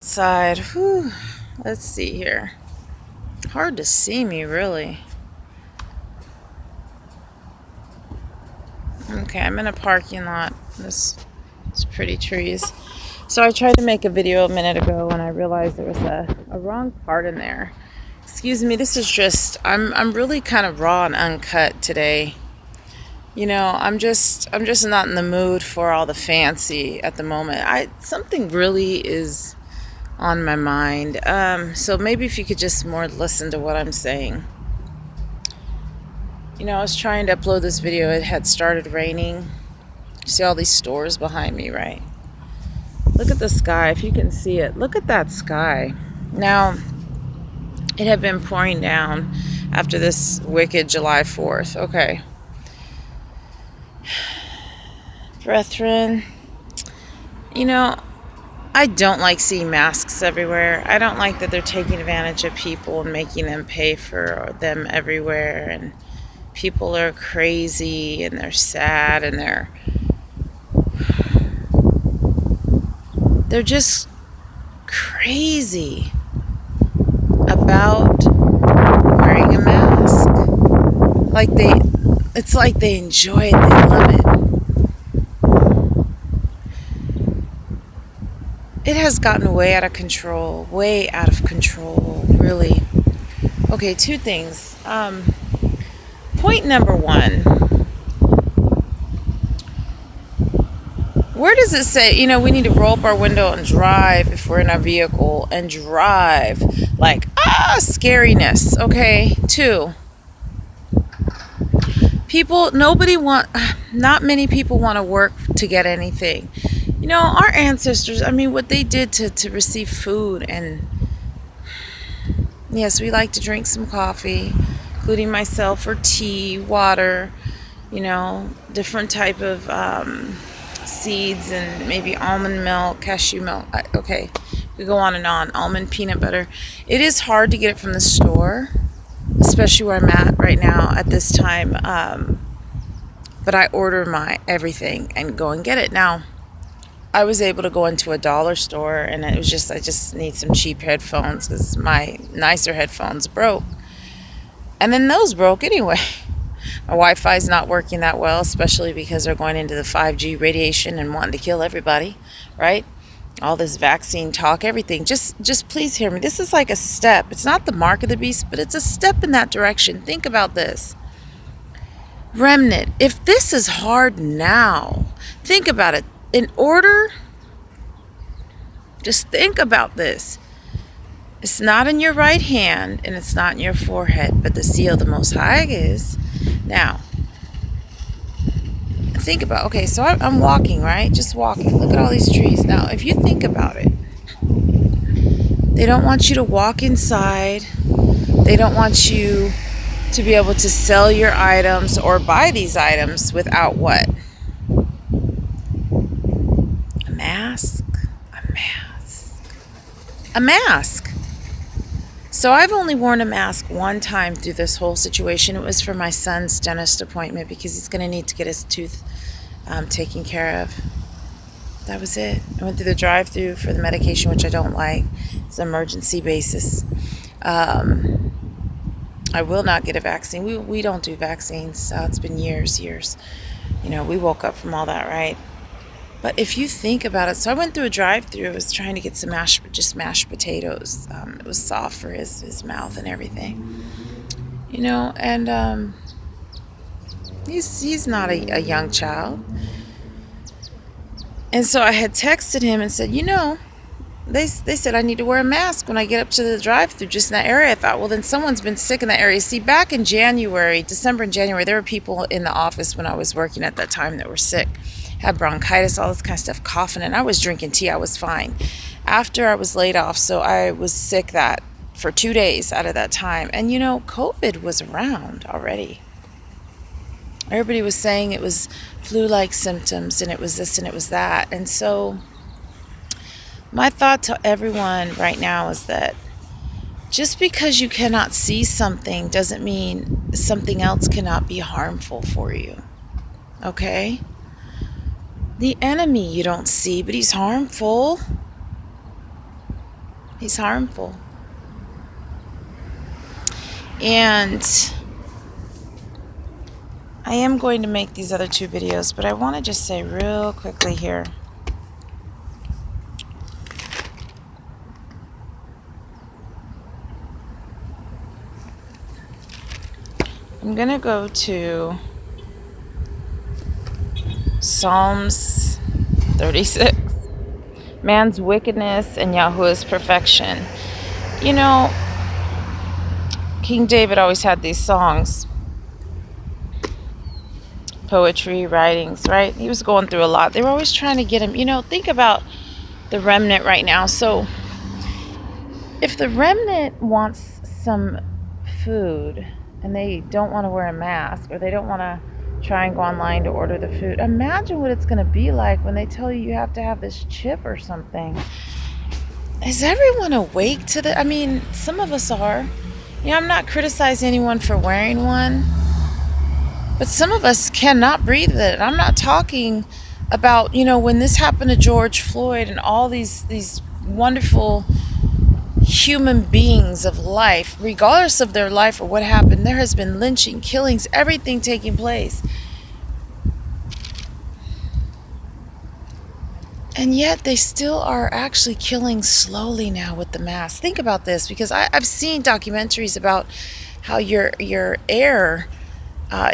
Side. Whew. Let's see here. Hard to see me, really. Okay, I'm in a parking lot. It's pretty trees. So I tried to make a video a minute ago and I realized there was a wrong part in there. Excuse me, this is just I'm really kind of raw and uncut today. I'm just not in the mood for all the fancy at the moment. Something really is on my mind. So maybe if you could just more listen to what I'm saying. I was trying to upload this video. It had started raining. You see all these stores behind me, right? Look at the sky, if you can see it. Look at that sky. Now, it had been pouring down after this wicked July 4th. Okay. Brethren, I don't like seeing masks everywhere. I don't like that they're taking advantage of people and making them pay for them everywhere. And people are crazy and they're sad and they're just crazy about wearing a mask. It's like they enjoy it, they love it. It has gotten way out of control, really. Okay, two things. Point number one. Where does it say, we need to roll up our window and drive if we're in our vehicle and drive like, scariness, okay? Two, not many people want to work to get anything. Our ancestors, what they did to receive food, and yes, we like to drink some coffee, including myself, or tea, water, different type of seeds, and maybe almond milk, cashew milk. Okay, we go on and on. Almond peanut butter. It is hard to get it from the store, especially where I'm at right now at this time. But I order my everything and go and get it. Now, I was able to go into a dollar store, and I just need some cheap headphones because my nicer headphones broke. And then those broke anyway. My Wi-Fi is not working that well, especially because they're going into the 5G radiation and wanting to kill everybody, right? All this vaccine talk, everything. Just please hear me. This is like a step. It's not the mark of the beast, but it's a step in that direction. Think about this. Remnant, if this is hard now, think about it. Just think about this. It's not in your right hand and it's not in your forehead, but the seal of the Most High is. Now, think about, okay, so I'm walking, right? Just walking. Look at all these trees. Now, if you think about it, they don't want you to walk inside. They don't want you to be able to sell your items or buy these items without what? A mask. So I've only worn a mask one time through this whole situation. It was for my son's dentist appointment because he's going to need to get his tooth taken care of. That was it. I went through the drive-thru for the medication, which I don't like. It's an emergency basis. I will not get a vaccine. We don't do vaccines. It's been years. We woke up from all that, right? But if you think about it, so I went through a drive-thru. I was trying to get some mashed potatoes. It was soft for his mouth and everything, and he's not a young child. And so I had texted him and said, they said I need to wear a mask when I get up to the drive-thru just in that area. I thought, well, then someone's been sick in that area. See, back in December and January, there were people in the office when I was working at that time that were sick. Had bronchitis, all this kind of stuff, coughing, and I was drinking tea. I was fine. After I was laid off, so I was sick for 2 days out of that time. And COVID was around already. Everybody was saying it was flu-like symptoms, and it was this and it was that. And so my thought to everyone right now is that just because you cannot see something doesn't mean something else cannot be harmful for you. Okay? The enemy you don't see, but he's harmful. He's harmful. And I am going to make these other 2 videos, but I want to just say real quickly here. I'm going to go to Psalms 36. Man's wickedness and Yahuwah's perfection. You know, King David always had these songs, poetry, writings, right? He was going through a lot. They were always trying to get him. Think about the remnant right now. So if the remnant wants some food and they don't want to wear a mask, or they don't want to try and go online to order the food, imagine what it's going to be like when they tell you have to have this chip or something. Is everyone awake to that? I mean, some of us are. I'm not criticizing anyone for wearing one, but some of us cannot breathe it. I'm not talking about, when this happened to George Floyd and all these wonderful human beings of life, regardless of their life or what happened. There has been lynching, killings, everything taking place. And yet they still are actually killing slowly now with the mask. Think about this, because I've seen documentaries about how your air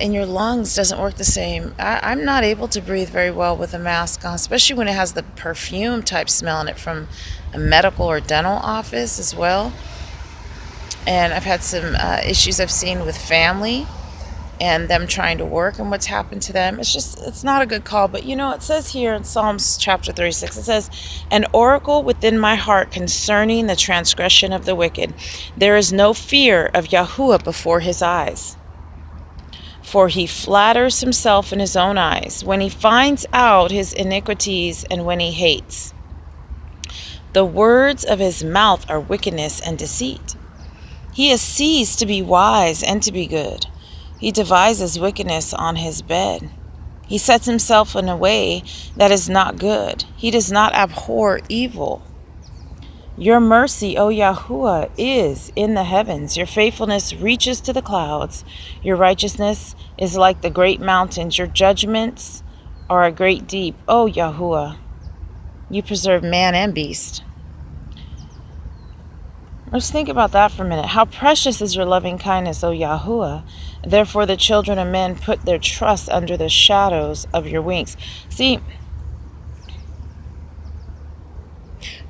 in your lungs doesn't work the same. I'm not able to breathe very well with a mask on, especially when it has the perfume type smell in it from a medical or dental office as well. And I've had some issues I've seen with family and them trying to work and what's happened to them. It's not a good call. But it says here in Psalms chapter 36, it says, "An oracle within my heart concerning the transgression of the wicked. There is no fear of Yahuwah before his eyes. For he flatters himself in his own eyes, when he finds out his iniquities and when he hates. The words of his mouth are wickedness and deceit. He has ceased to be wise and to be good. He devises wickedness on his bed. He sets himself in a way that is not good. He does not abhor evil. Your mercy, O Yahuwah, is in the heavens. Your faithfulness reaches to the clouds. Your righteousness is like the great mountains. Your judgments are a great deep. O Yahuwah, you preserve man and beast." Let's think about that for a minute. How precious is your loving kindness, O Yahuwah. Therefore the children of men put their trust under the shadows of your wings. See,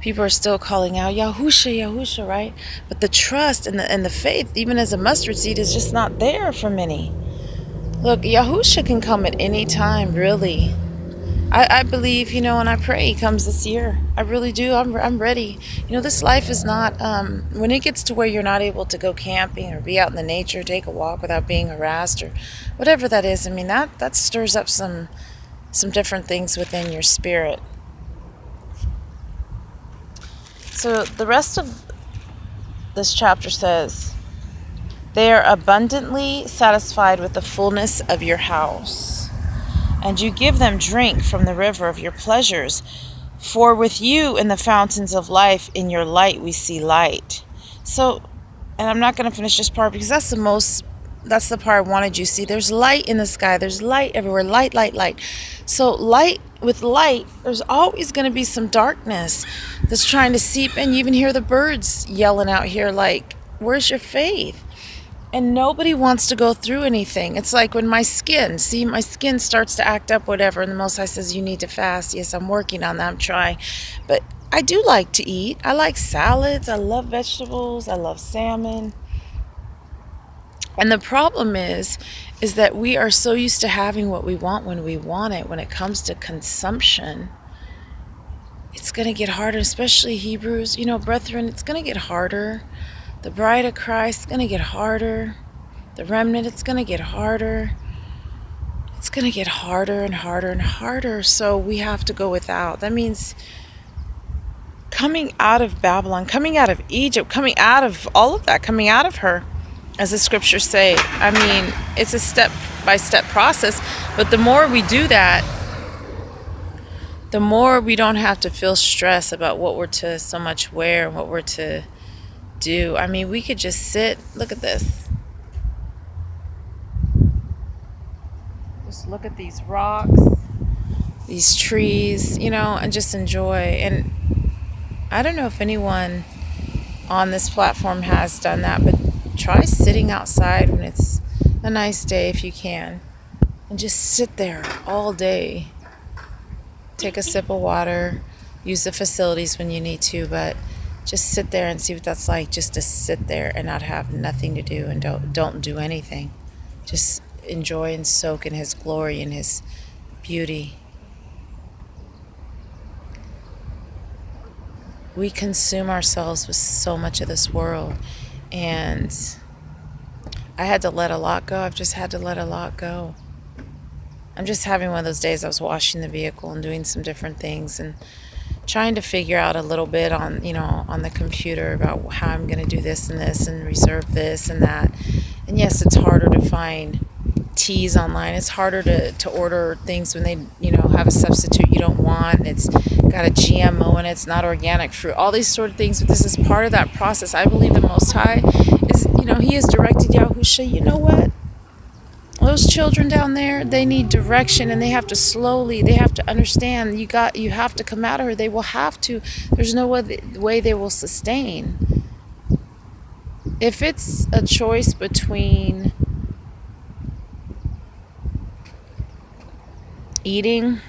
people are still calling out Yahusha, Yahusha, right? But the trust and the faith, even as a mustard seed, is just not there for many. Look, Yahusha can come at any time, really. I believe, and I pray he comes this year. I really do. I'm ready. This life is not, when it gets to where you're not able to go camping or be out in the nature, take a walk without being harassed or whatever that is. I mean, that stirs up some different things within your spirit. So the rest of this chapter says, "They are abundantly satisfied with the fullness of your house, and you give them drink from the river of your pleasures. For with you in the fountains of life, in your light we see light." So, and I'm not going to finish this part because that's the part I wanted you to see. There's light in the sky. There's light everywhere. Light, light, light. So with light, there's always going to be some darkness that's trying to seep in. You even hear the birds yelling out here like, where's your faith? And nobody wants to go through anything. It's like when my skin starts to act up, whatever, and the Most High says you need to fast. Yes, I'm working on that. I'm trying. But I do like to eat. I like salads. I love vegetables. I love salmon. And the problem is that we are so used to having what we want when we want it. When it comes to consumption, it's going to get harder, especially Hebrews. Brethren, it's going to get harder. The bride of Christ is going to get harder. The remnant, it's going to get harder. It's going to get harder and harder and harder. So we have to go without. That means coming out of Babylon, coming out of Egypt, coming out of all of that, coming out of her, as the scriptures say. I mean, it's a step-by-step process. But the more we do that, the more we don't have to feel stress about what we're to so much wear and what we're to do. I mean, we could just sit, look at this. Just look at these rocks, these trees, and just enjoy. And I don't know if anyone on this platform has done that, but try sitting outside when it's a nice day if you can, and just sit there all day. Take a sip of water, use the facilities when you need to, but just sit there and see what that's like, just to sit there and not have nothing to do and don't do anything. Just enjoy and soak in his glory and his beauty. We consume ourselves with so much of this world, and I had to let a lot go. I've just had to let a lot go. I'm just having one of those days. I was washing the vehicle and doing some different things and trying to figure out a little bit on the computer about how I'm going to do this and reserve this and that. And yes, it's harder to find teas online. It's harder to order things when they, have a substitute you don't want. It's got a GMO in it. It's not organic fruit. All these sort of things. But this is part of that process. I believe the Most High is, He has directed Yahusha. You know what? Those children down there, they need direction, and they have to understand, you have to come out of her. They will have to. There's no way they will sustain. If it's a choice between eating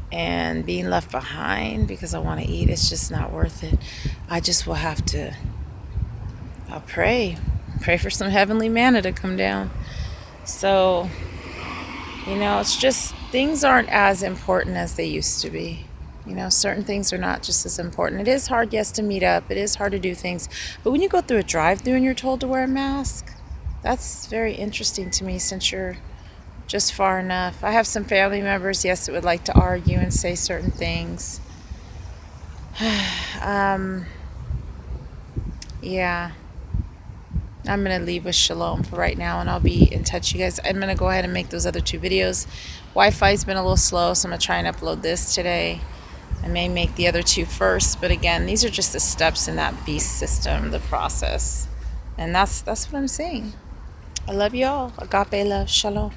and being left behind because I want to eat, it's just not worth it. I just will have to, I'll pray for some heavenly manna to come down. So, it's just, things aren't as important as they used to be. Certain things are not just as important. It is hard, yes, to meet up. It is hard to do things. But when you go through a drive-thru and you're told to wear a mask, that's very interesting to me, since you're just far enough. I have some family members, yes, that would like to argue and say certain things. Yeah. I'm going to leave with shalom for right now, and I'll be in touch, you guys. I'm going to go ahead and make those other 2 videos. Wi-Fi's been a little slow, so I'm going to try and upload this today. I may make the other 2 first, but again, these are just the steps in that beast system, the process. And that's what I'm saying. I love y'all. Agape love. Shalom.